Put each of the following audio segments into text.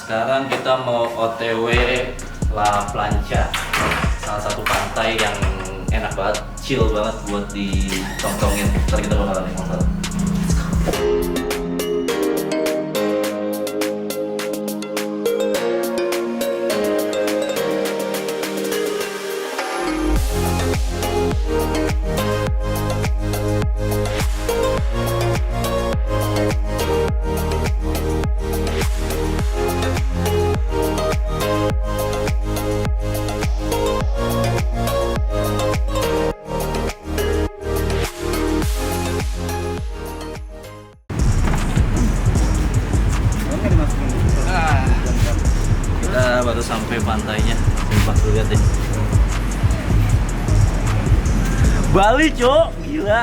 sekarang kita mau OTW La Plancha, salah satu pantai yang enak banget, chill banget buat ditongtongin. Ntar kita bakalan naik motor. Kita baru sampai pantainya. Coba lu lihat deh. Bali, Cok. Gila.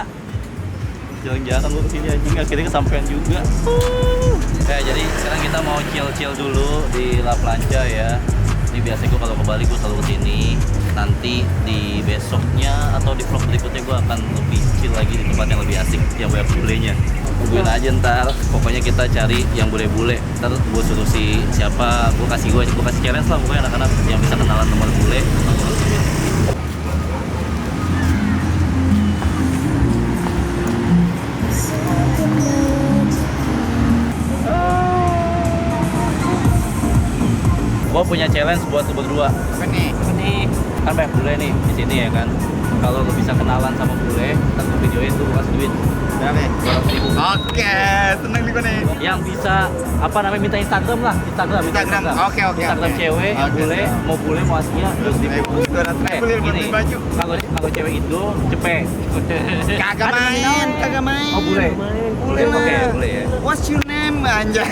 Jalan-jalan lu kesini anjing, akhirnya kesampean juga. Ya, jadi sekarang kita mau chill-chill dulu di La Plancha ya. Ini biasanya gue kalau ke Bali gue selalu kesini. Nanti di besoknya atau di vlog berikutnya gue akan lebih chill lagi di tempat yang lebih asik, yang banyak bulenya. Tungguin aja ntar, pokoknya kita cari yang bule-bule. Ntar gue suruh siapa, gue kasih challenge lah pokoknya anak-anak yang bisa kenalan teman bule. Gue punya challenge buat lu berdua. Apa nih? Kan banyak bule nih di sini ya kan. Kalau lu bisa kenalan sama bule, ntar gue videoin tuh kasih duit. Berapa? 200.000. Oke, seneng nih gue nih. Yang bisa apa namanya minta Instagram lah, Instagram. Oke. Instagram cewek yang bule, mau bule mau aslinya 200.000. 200.000 beli Gini, baju. kalau cewek Indo cepet. Kagak main. Oh bule. Bule Oke, mah. bule ya. What's your name, anjay?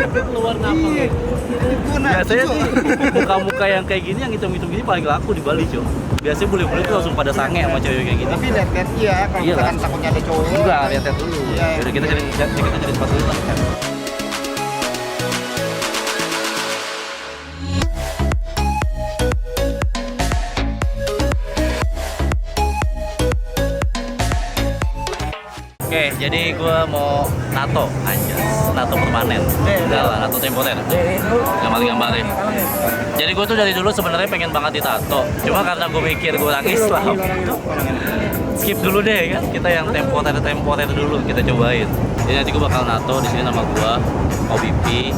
Keluar nama. Iya. Biasanya sih muka-muka yang kayak gini, yang hitam-hitam gini paling laku di Bali, Cok. Biasanya bule-bule tuh langsung pada sange sama cewek kayak gini. Tapi lihat-lihat iya, kalau Iya misalkan lah. takutnya ada cowok. Enggak, lihat-lihat dulu. Iya. Yaudah kita cari sepatu dulu lah. Oke, jadi gue mau nato aja, nato permanen, enggak lah, nato temporer, gambar-gambarnya. Jadi gue tuh dari dulu sebenarnya pengen banget ditato, cuma karena gue mikir gue orang Islam, skip dulu deh kan, kita yang temporer dulu kita cobain. Jadi nanti gue bakal nato di sini nama gue, OBP,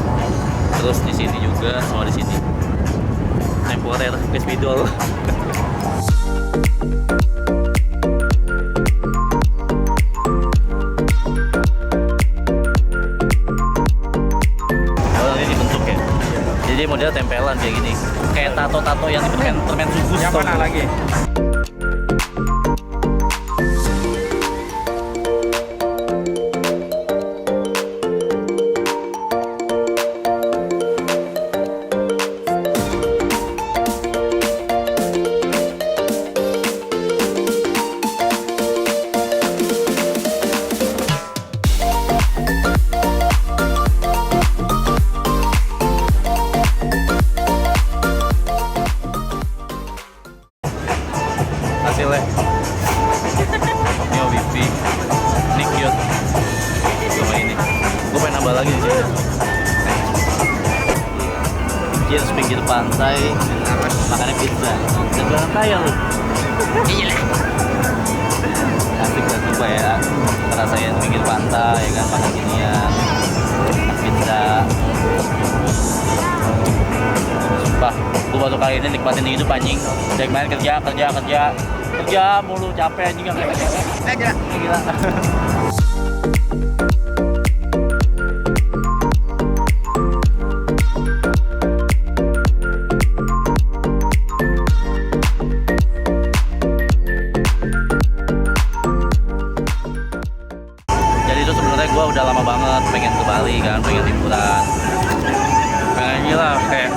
terus di sini juga sama di sini, temporer, spidol. Jadi model tempelan kayak gini, kayak tato-tato yang di permen sugus. Yang mana lagi? Hasilnya ini OBP, ini cute sama ini. Gue pengen nambah lagi di sini. Cheers pinggir pantai, makannya pizza. Dan jangan kaya lu. Iya lah. Asik lah coba ya. Ngerasain pinggir pantai ya kan, makan ginian, pizza. Sumpah, gue baru kali ini nikmatin hidup anjing. Dari kemarin kerja mulu, capek anjing gak kayak gila. Jadi itu sebenarnya gue udah lama banget pengen ke Bali kan, pengen liburan, pengen gila kayak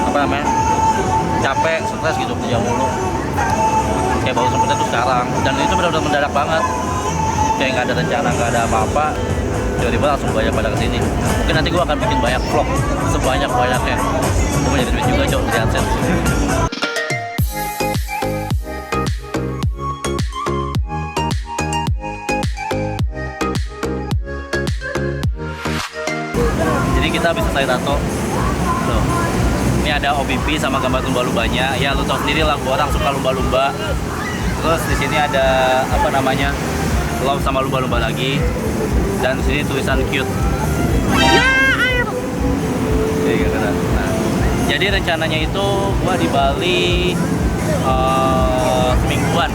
apa namanya, capek, stres gitu kerja mulu. Kayak baru sempetnya tuh sekarang, dan itu benar-benar mendadak banget, kayak nggak ada rencana, nggak ada apa-apa, tiba-tiba langsung banyak pada kesini. Mungkin nanti gue akan bikin banyak vlog, sebanyak-banyaknya. Gue mau jadi duit juga, Cok, di AdSense. Jadi Jadi kita bisa selesai tato. Tuh. Ini ada OBP sama gambar lumba-lumbanya. Ya lu tau sendiri lah, gua orang suka lumba-lumba. Terus di sini ada apa namanya? Love sama lumba-lumba lagi. Dan di sini tulisan cute. Ya, air. Nah, jadi rencananya itu gua di Bali semingguan.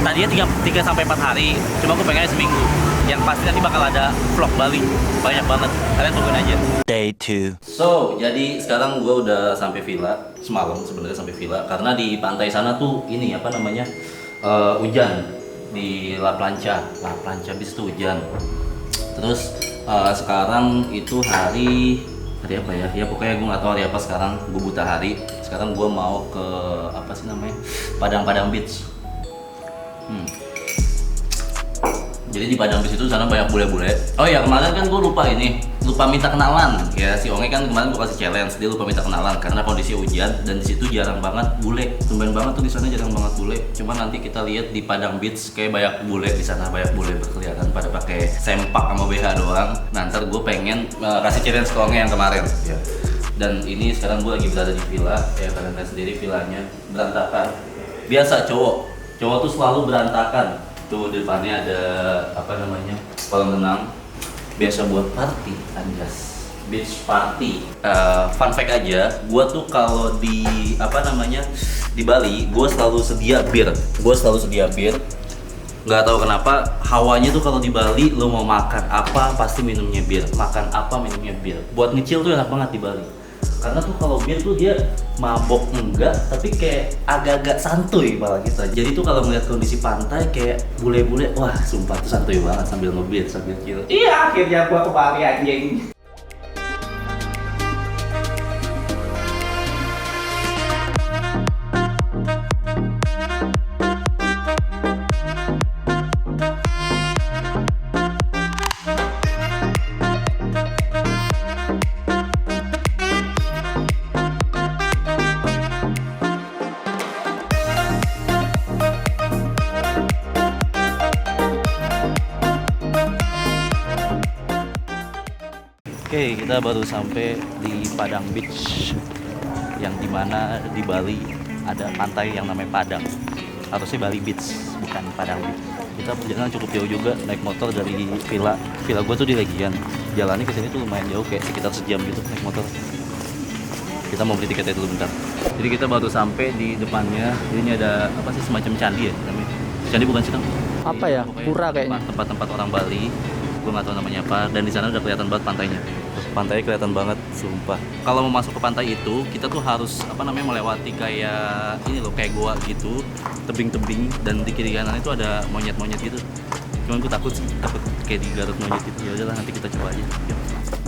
Tadinya 3 sampai 4 hari. Cuma gua pengennya seminggu. Yang pasti nanti bakal ada vlog Bali. Banyak banget. Kalian tungguin aja. Day 2. So, jadi sekarang gue udah sampai villa. Semalam sebenarnya sampai villa. Karena di pantai sana tuh ini apa namanya hujan. Di La Plancha bis itu hujan. Terus sekarang itu hari apa ya? Ya pokoknya gue nggak tahu hari apa sekarang. Gue buta hari. Sekarang gue mau ke apa sih namanya? Padang Beach. Jadi di Padang Beach itu sana banyak bule-bule. Oh ya, kemarin kan gue lupa minta kenalan. Ya si Onge kan kemarin gue kasih challenge, dia lupa minta kenalan karena kondisi hujan dan di situ jarang banget bule. Tumben banget tuh di sana jarang banget bule. Cuma nanti kita lihat di Padang Beach kayak banyak bule di sana, banyak bule berkeliaran pada pakai sempak sama BH doang. Nah, ntar gue pengen kasih challenge ke Onge yang kemarin. Ya. Dan ini sekarang gue lagi berada di villa. Ya kalian lihat sendiri villanya berantakan. Biasa cowok tuh selalu berantakan. Tuh depannya ada apa namanya kolam renang biasa buat party, anjas beach party. Fun fact aja, gua tuh kalau di apa namanya di Bali, gua selalu sedia bir. Nggak tahu kenapa hawanya tuh kalau di Bali lo mau makan apa pasti minumnya bir, makan apa minumnya bir. Buat ngecil tuh enak banget di Bali. Karena tuh kalau bir tuh dia mabok enggak, tapi kayak agak-agak santuy malah kita. Jadi tuh kalau ngeliat kondisi pantai kayak bule-bule, wah sumpah tuh santuy banget sambil ngebir, sambil chill. Iya, akhirnya gua ke Bali anjing. Oke, kita baru sampai di Padang Beach, yang dimana di Bali ada pantai yang namanya Padang. Harusnya Bali Beach, bukan Padang Beach. Kita perjalanan cukup jauh juga, naik motor dari villa gue tuh di Legian. Jalannya ke sini tuh lumayan jauh, kayak sekitar sejam gitu naik motor. Kita mau beli tiketnya dulu bentar. Jadi kita baru sampai di depannya. Ini ada apa sih, semacam candi ya namanya? Candi bukan sih, Kang? Apa ya? Pura kayaknya. Tempat-tempat orang Bali. Gue nggak tahu namanya apa, dan di sana udah kelihatan banget pantainya. Pantainya kelihatan banget, sumpah. Kalau mau masuk ke pantai itu, kita tuh harus apa namanya melewati kayak ini loh, kayak goa gitu, tebing-tebing, dan di kiri kanan itu ada monyet-monyet gitu. Cuman gue takut kayak digarut monyet gitu. Ya udahlah, nanti kita coba aja. Yuk.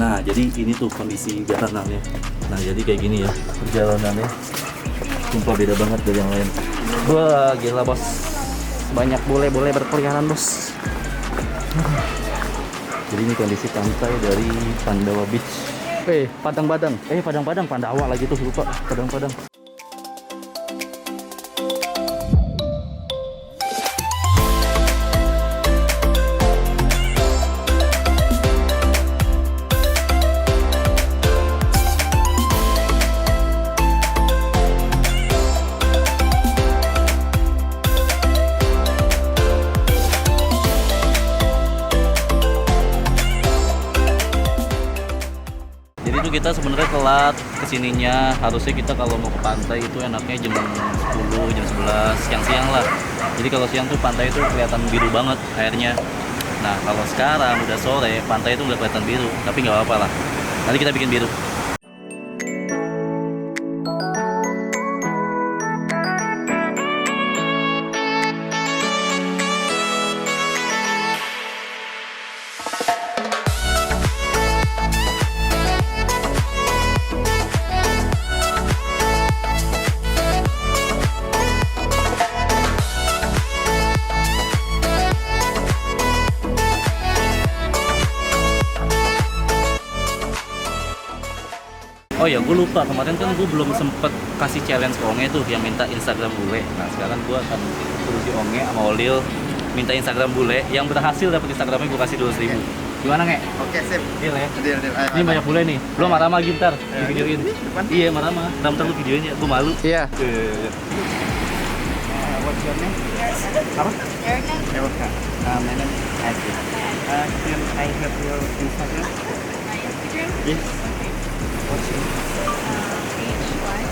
Nah, jadi ini tuh kondisi jalanannya. Nah, jadi kayak gini ya perjalanannya. Sumpah beda banget dari yang lain. Wah, gila bos. Banyak bule-bule berkeliaran bos. Jadi ini kondisi pantai dari Pandawa Beach. Padang-Padang. Pandawa lagi tuh, lupa. Padang. Kita sebenarnya telat kesininya. Harusnya kita kalau mau ke pantai itu enaknya jam 10, jam 11, siang-siang lah. Jadi kalau siang tuh pantai itu kelihatan biru banget airnya. Nah kalau sekarang udah sore, pantai itu udah kelihatan biru. Tapi nggak apa-apa lah, nanti kita bikin biru. Oh ya, gue lupa kemarin kan gue belum sempet kasih challenge ke Onge tuh yang minta Instagram bule. Nah sekarang gue akan suruh si Onge sama Olil minta Instagram bule. Yang berhasil dapet Instagramnya gue kasih 200.000. Gimana nge? Oke, sip. Deal ya. Deal. Ayo, Ini banyak bule nih. Lu marah lagi ntar di videoin. depan. Iya marah. Ntar lu videoin ya. Gue malu. Iya. What's your name? Apa? Erika. My name is Asif. Can I have your Instagram? My Instagram? Yes. Okay. What's your name? HY.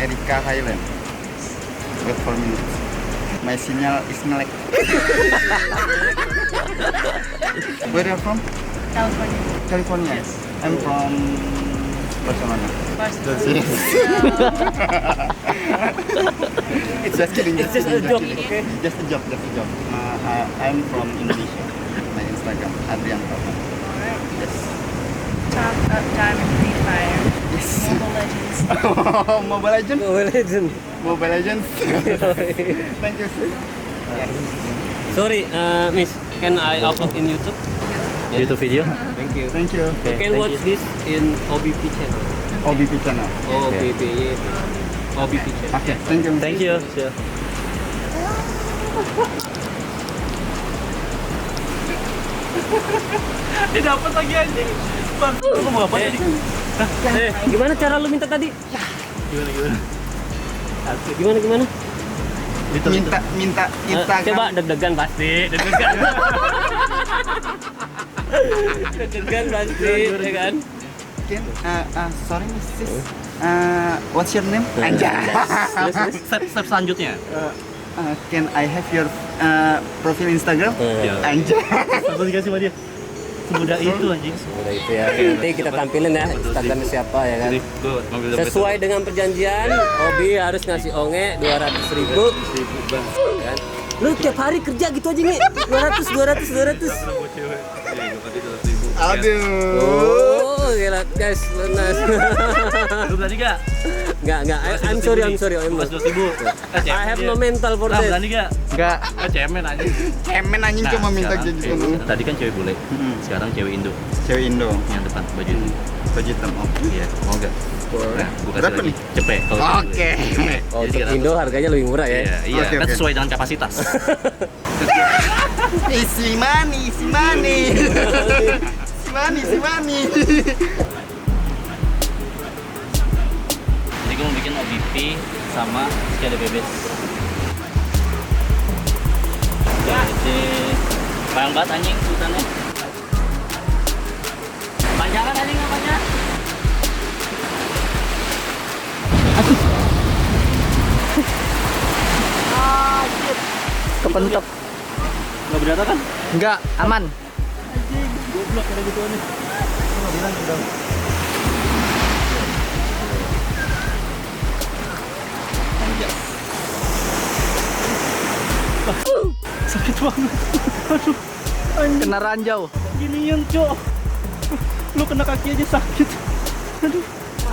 Erika Highland. Wait for me. My signal is melek. Where are you from? California. California. Yes. I'm from Barcelona. Barcelona. Yes. It's just kidding. It's just a joke, okay? Just a joke. I'm from Indonesia. My Instagram Adrian Tauman. Alright. Yes. Top up Diamond Free Fire. Yes. Mobile Legends. Mobile Legends. Mobile Legends. Thank you. Yes. Sorry, Miss, can I upload in YouTube? YouTube video. Thank you. Thank you. You can watch this in OBP channel. OBP channel. OBP, OBP channel. Okay. Thank you. Thank you. Siap. Dia dapat lagi anjing. Bang, lu mau apa tadi? Gimana cara lu minta tadi? Gimana? Gimana? Minta Instagram. Coba deg-degan pasti, deg-degan. Deg-degan pasti, ya kan? Can, sorry Mrs. What's your name? Anjay. Step selanjutnya. Can I have your profile Instagram? Ya. Anjay. Langsung dikasih sama dia. Semudah itu anjing. Udah itu ya. Nanti kita tampilin ya Instagramnya siapa ya kan. Jadi, gua ngambil dompet Sesuai dengan perjanjian, Obi harus ngasih Onge 200.000. Bang. Kan? Lu tiap hari kerja gitu aja nih. 200. Aduh. Oh, gila guys, lunas. Lu berani gak? Enggak. I'm sorry. I'm Mas not. 2.000. I have no mental for that. Berani gak? Enggak. Cemen anjing. Cemen anjing cuma minta sekarang gitu. Tadi kan cewek bule. Sekarang cewek Indo. Cewek Indo. Yang depan baju itu. Baju hitam. Oh. Iya, mau gak? Boleh. Nah, gua kasih Berapa lagi. nih? Cepet. kalau Oke. bule. Oh, Jadi untuk Indo harganya lebih murah ya. Iya, Oke, kan oke. sesuai dengan kapasitas. Si Mani. Si Mani. Jadi gue mau bikin OBP sama sekali bebes. Jadi bayang banget anjing sultannya. Panjangan anjing namanya. Kepentok. Nggak berdarah kan? Enggak, aman. Goblok ada gituan nih. Lu nggak bilang udah. Anjas. Sakit banget. Aduh. Kena ranjau. Ginian, Cok. Lu kena kaki aja sakit. Aduh.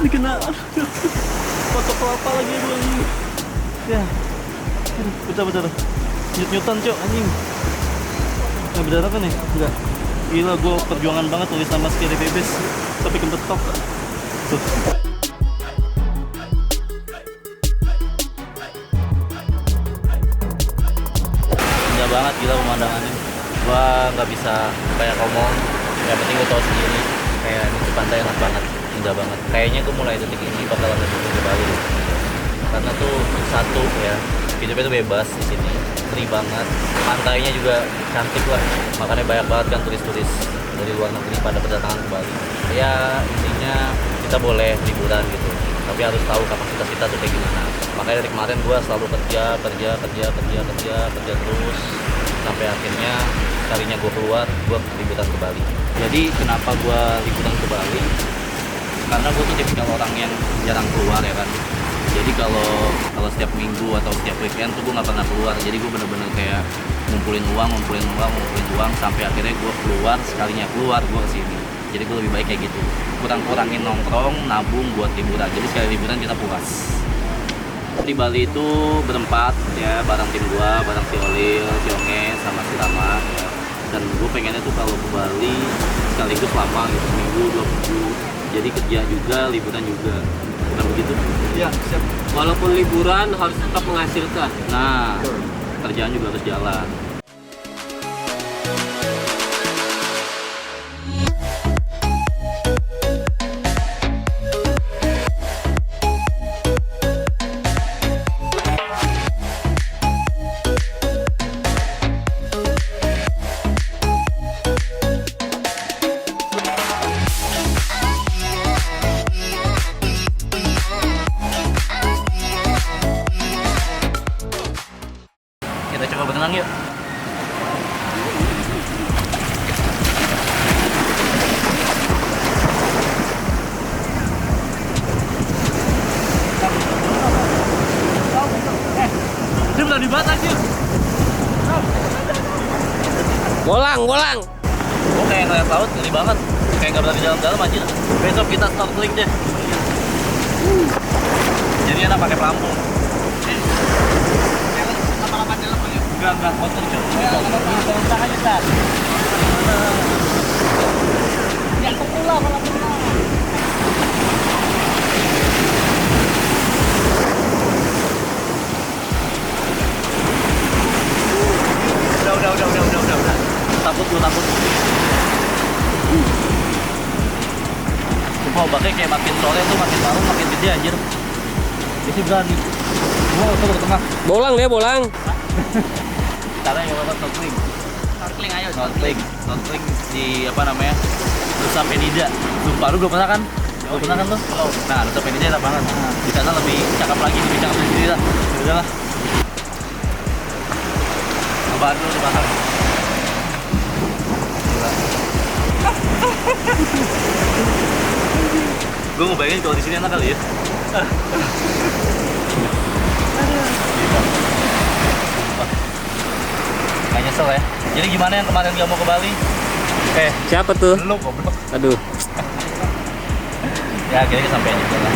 Ini kena. Aduh. Foto kelapa lagi aduh anjing. Ya. Aduh, bentar. Nyut-nyutan, Cok, anjing. Nggak berdarah kan ya? Enggak. Gila, gue perjuangan banget tulis nama sekali bebes. Tapi kebetok. Tuh. Indah banget, gila pemandangannya. Gua nggak bisa kayak ngomong. Yang penting gue tau sendiri. Kayak ini tuh pantai enak banget, indah banget. Kayaknya gue mulai detik ini bakalan lebih ke Bali. Karena tuh satu ya, hidupnya tuh bebas di sini, free banget. Pantainya juga cantik lah, makanya banyak banget kan turis-turis dari luar negeri pada berdatangan ke Bali. Ya intinya kita boleh liburan gitu, tapi harus tahu kapasitas kita tuh kayak gimana. Makanya dari kemarin gue selalu kerja terus sampai akhirnya kalinya gue keluar, gue liburan ke Bali. Jadi kenapa gue liburan ke Bali? Karena gue tuh tipikal orang yang jarang keluar ya kan. Jadi kalau setiap minggu atau setiap weekend tuh gue nggak pernah keluar. Jadi gue bener-bener kayak ngumpulin uang sampai akhirnya gue keluar, sekalinya keluar gue kesini. Jadi gue lebih baik kayak gitu, kurangin nongkrong, nabung buat liburan. Jadi sekali liburan kita puas. Di Bali itu berempat ya, bareng tim gue, bareng si Olil, si Onge, sama si Rama ya. Dan gue pengennya tuh kalau ke Bali sekaligus lama gitu, seminggu, 2 minggu. Jadi kerja juga, liburan juga. Kan begitu. Iya, siap. Walaupun liburan harus tetap menghasilkan. Nah, kerjaan juga harus jalan. Kita coba berenang yuk. Dia berani banget anjir. Bolang, bolang. Gue kayak ngeliat laut ngeri banget. Kayak nggak berani dalam-dalam anjir. Besok kita snorkeling deh. Jadi enak pakai pelampung. Enggak, kotor cuy. Usaha aja, Sar. Ya, aku pulang kalau pulang. Udah. Takut. Sumpah ombaknya kayak makin sore tuh makin malam makin gede anjir. Jadi berani. Wow, tuh ke tengah. Bolang deh, bolang. Caranya yang apa snorkeling? Snorkeling di apa namanya? Nusa Penida. Sumpah lu belum pernah kan? Lu pernah kan lu? Nah, Nusa Penida enak banget. Di sana lebih cakep lagi, lebih cakep sendiri lah. Udah lah. Coba dulu dibakar. Gue mau bayangin kalau di sini enak kali ya. Gak nyesel ya. Jadi gimana yang kemarin gak mau ke Bali? Siapa tuh? Lu goblok. Aduh. Ya akhirnya kesampean juga lah.